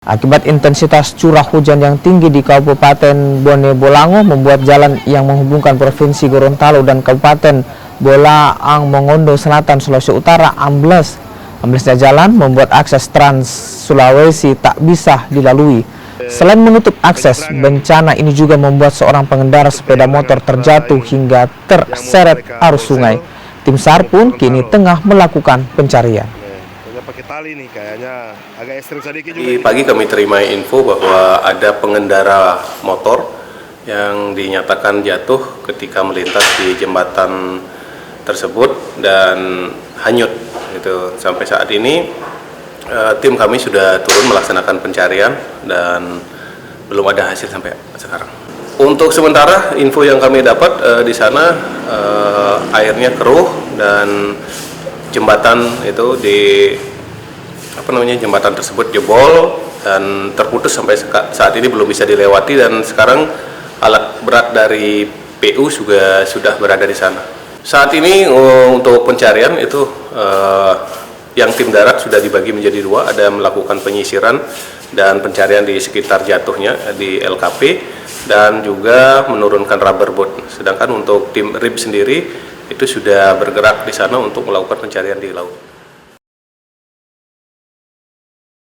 Akibat intensitas curah hujan yang tinggi di Kabupaten Bone Bolango membuat jalan yang menghubungkan Provinsi Gorontalo dan Kabupaten Bolaang Mongondo Selatan Sulawesi Utara ambles. Amblesnya jalan membuat akses Trans Sulawesi tak bisa dilalui. Selain menutup akses, bencana ini juga membuat seorang pengendara sepeda motor terjatuh hingga terseret arus sungai. Tim SAR pun kini tengah melakukan pencarian. Pakai tali nih, kayaknya agak ekstrim sedikit juga. Di pagi kami terima info bahwa ada pengendara motor yang dinyatakan jatuh ketika melintas di jembatan tersebut dan hanyut. Gitu. Sampai saat ini tim kami sudah turun melaksanakan pencarian dan belum ada hasil sampai sekarang. Untuk sementara info yang kami dapat di sana airnya keruh dan jembatan itu jembatan tersebut jebol dan terputus sampai saat ini belum bisa dilewati, dan sekarang alat berat dari PU juga sudah berada di sana. Saat ini untuk pencarian itu yang tim darat sudah dibagi menjadi dua, ada melakukan penyisiran dan pencarian di sekitar jatuhnya di LKP dan juga menurunkan rubber boat. Sedangkan untuk tim RIB sendiri itu sudah bergerak di sana untuk melakukan pencarian di laut.